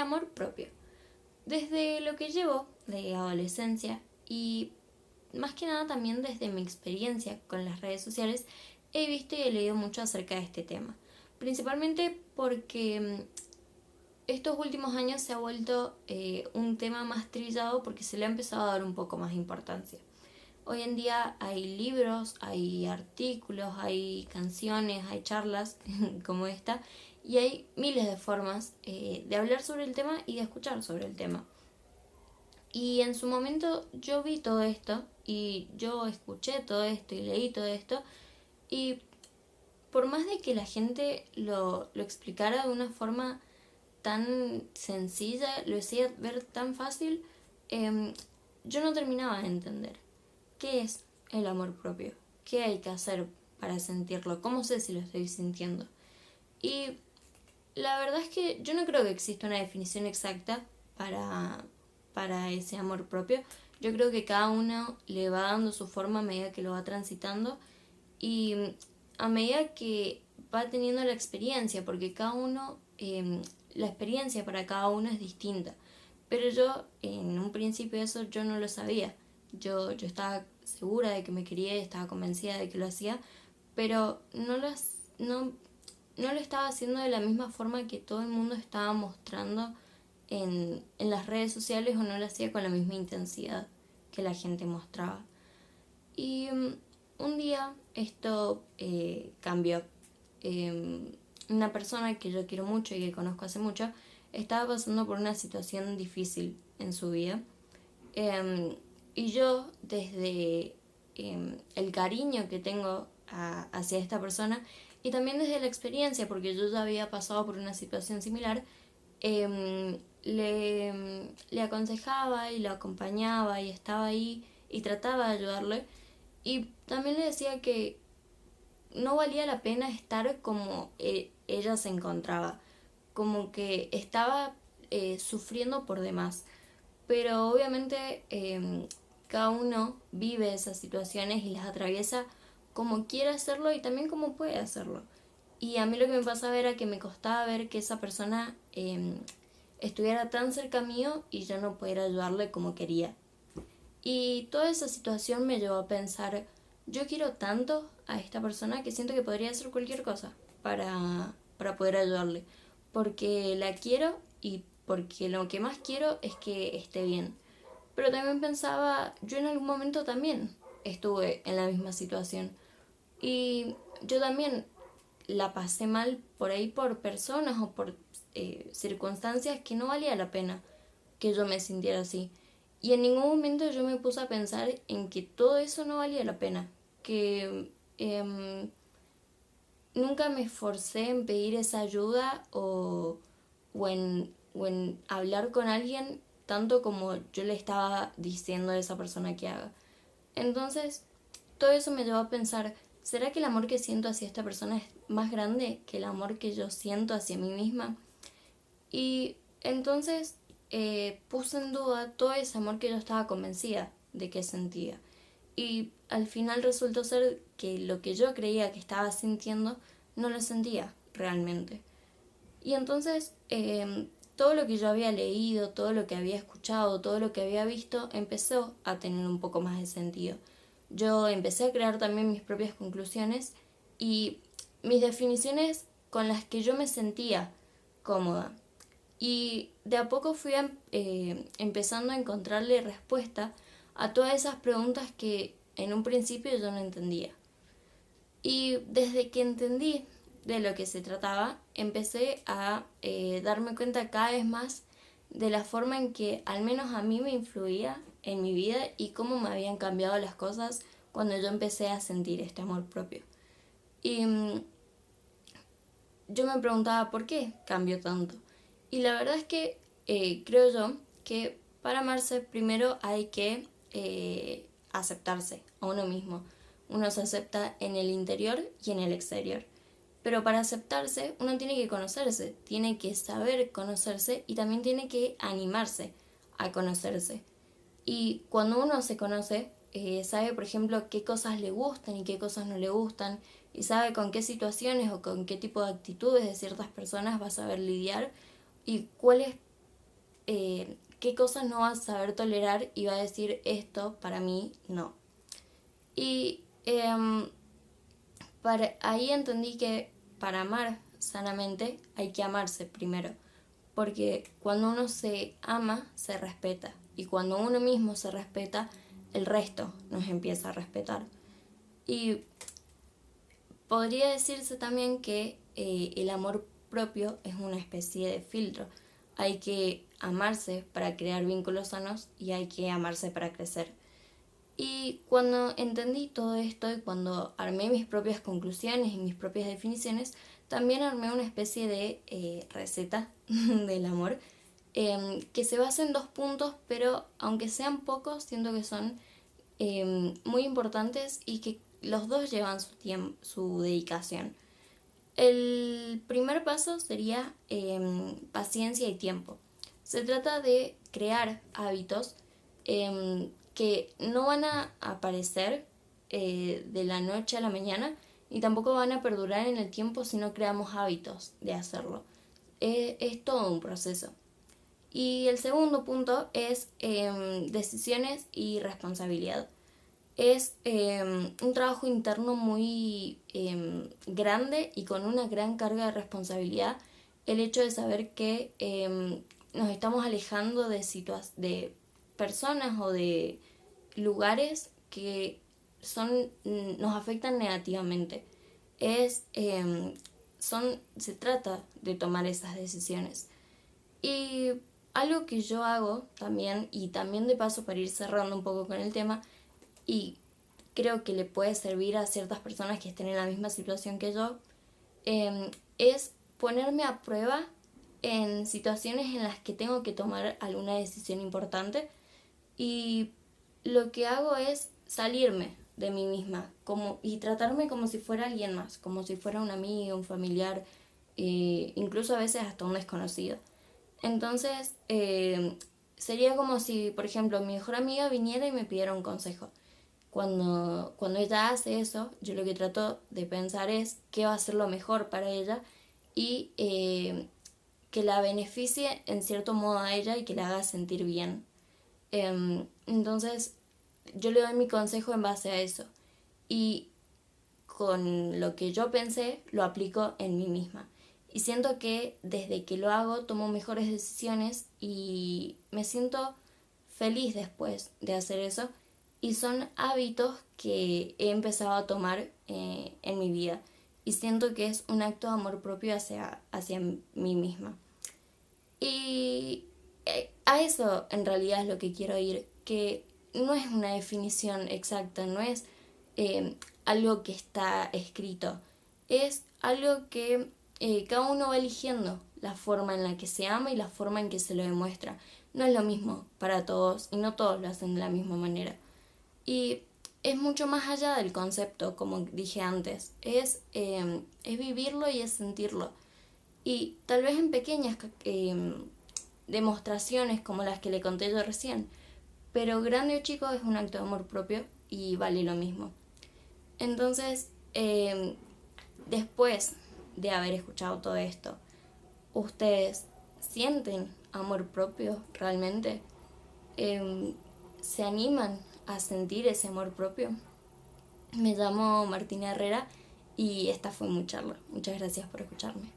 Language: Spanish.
amor propio. Desde lo que llevo de adolescencia y más que nada también desde mi experiencia con las redes sociales, he visto y he leído mucho acerca de este tema. Principalmente porque estos últimos años se ha vuelto un tema más trillado porque se le ha empezado a dar un poco más de importancia. Hoy en día hay libros, hay artículos, hay canciones, hay charlas como esta y hay miles de formas de hablar sobre el tema y de escuchar sobre el tema. Y en su momento yo vi todo esto y yo escuché todo esto y leí todo esto y por más de que la gente lo explicara de una forma tan sencilla, lo hacía ver tan fácil, yo no terminaba de entender qué es el amor propio, qué hay que hacer para sentirlo, cómo sé si lo estoy sintiendo. Y la verdad es que yo no creo que exista una definición exacta para ese amor propio. Yo creo que cada uno le va dando su forma a medida que lo va transitando y a medida que va teniendo la experiencia, porque cada uno, la experiencia para cada uno es distinta. Pero yo, en un principio eso yo no lo sabía. Yo estaba segura de que me quería y estaba convencida de que lo hacía, pero no lo estaba haciendo de la misma forma que todo el mundo estaba mostrando en las redes sociales o no lo hacía con la misma intensidad que la gente mostraba. Y un día esto cambió. Una persona que yo quiero mucho y que conozco hace mucho estaba pasando por una situación difícil en su vida. Y yo, desde el cariño que tengo hacia esta persona y también desde la experiencia, porque yo ya había pasado por una situación similar, le aconsejaba y lo acompañaba y estaba ahí y trataba de ayudarle. Y también le decía que no valía la pena estar como ella se encontraba, como que estaba sufriendo por demás. Pero obviamente cada uno vive esas situaciones y las atraviesa como quiere hacerlo y también como puede hacerlo. Y a mí lo que me pasaba era que me costaba ver que esa persona estuviera tan cerca mío y yo no pudiera ayudarle como quería. Y toda esa situación me llevó a pensar, yo quiero tanto a esta persona que siento que podría hacer cualquier cosa para poder ayudarle. Porque la quiero y porque lo que más quiero es que esté bien. Pero también pensaba, yo en algún momento también estuve en la misma situación. Y yo también la pasé mal por ahí por personas o por circunstancias que no valía la pena que yo me sintiera así. Y en ningún momento yo me puse a pensar en que todo eso no valía la pena. Que nunca me esforcé en pedir esa ayuda o en hablar con alguien tanto como yo le estaba diciendo a esa persona que haga. Entonces, todo eso me llevó a pensar, ¿será que el amor que siento hacia esta persona es más grande que el amor que yo siento hacia mí misma? Y entonces puse en duda todo ese amor que yo estaba convencida de que sentía. Y al final resultó ser que lo que yo creía que estaba sintiendo no lo sentía realmente. Y entonces todo lo que yo había leído, todo lo que había escuchado, todo lo que había visto empezó a tener un poco más de sentido. Yo empecé a crear también mis propias conclusiones y mis definiciones con las que yo me sentía cómoda. Y de a poco fui empezando a encontrarle respuesta a todas esas preguntas que en un principio yo no entendía. Y desde que entendí de lo que se trataba, empecé a darme cuenta cada vez más de la forma en que al menos a mí me influía en mi vida y cómo me habían cambiado las cosas cuando yo empecé a sentir este amor propio. Y yo me preguntaba por qué cambió tanto. Y la verdad es que creo yo que para amarse primero hay que aceptarse a uno mismo. Uno se acepta en el interior y en el exterior. Pero para aceptarse uno tiene que conocerse, tiene que saber conocerse y también tiene que animarse a conocerse. Y cuando uno se conoce, sabe, por ejemplo, qué cosas le gustan y qué cosas no le gustan, y sabe con qué situaciones o con qué tipo de actitudes de ciertas personas va a saber lidiar y cuáles qué cosas no vas a saber tolerar y va a decir esto para mí no. Y ahí entendí que para amar sanamente hay que amarse primero, porque cuando uno se ama, se respeta, y cuando uno mismo se respeta, el resto nos empieza a respetar. Y podría decirse también que el amor propio es una especie de filtro. Hay que amarse para crear vínculos sanos y hay que amarse para crecer. Y cuando entendí todo esto y cuando armé mis propias conclusiones y mis propias definiciones, también armé una especie de receta del amor que se basa en 2 puntos, pero aunque sean pocos, siento que son muy importantes y que los dos llevan su tiempo, su dedicación. El primer paso sería paciencia y tiempo. Se trata de crear hábitos que no van a aparecer de la noche a la mañana y tampoco van a perdurar en el tiempo si no creamos hábitos de hacerlo. Es todo un proceso. Y el segundo punto es decisiones y responsabilidad. Es un trabajo interno muy grande y con una gran carga de responsabilidad el hecho de saber que nos estamos alejando de personas o de lugares que nos afectan negativamente. Se trata de tomar esas decisiones. Y algo que yo hago también, y también de paso para ir cerrando un poco con el tema, y creo que le puede servir a ciertas personas que estén en la misma situación que yo, es ponerme a prueba en situaciones en las que tengo que tomar alguna decisión importante, y lo que hago es salirme de mí misma y tratarme como si fuera alguien más, como si fuera un amigo, un familiar, incluso a veces hasta un desconocido. Entonces, sería como si, por ejemplo, mi mejor amiga viniera y me pidiera un consejo. Cuando ella hace eso, yo lo que trato de pensar es qué va a ser lo mejor para ella y que la beneficie en cierto modo a ella y que la haga sentir bien. Entonces, yo le doy mi consejo en base a eso. Y con lo que yo pensé, lo aplico en mí misma. Y siento que desde que lo hago, tomo mejores decisiones y me siento feliz después de hacer eso. Y son hábitos que he empezado a tomar en mi vida. Y siento que es un acto de amor propio hacia mí misma. Y a eso en realidad es lo que quiero ir, que no es una definición exacta, no es algo que está escrito, es algo que cada uno va eligiendo la forma en la que se ama y la forma en que se lo demuestra. No es lo mismo para todos y no todos lo hacen de la misma manera. Y es mucho más allá del concepto, como dije antes, es vivirlo y es sentirlo. Y tal vez en pequeñas demostraciones como las que le conté yo recién, pero grande o chico es un acto de amor propio y vale lo mismo. Entonces, después de haber escuchado todo esto, ¿ustedes sienten amor propio realmente? ¿Se animan a sentir ese amor propio? Me llamo Martina Herrera y esta fue mi charla. Muchas gracias por escucharme.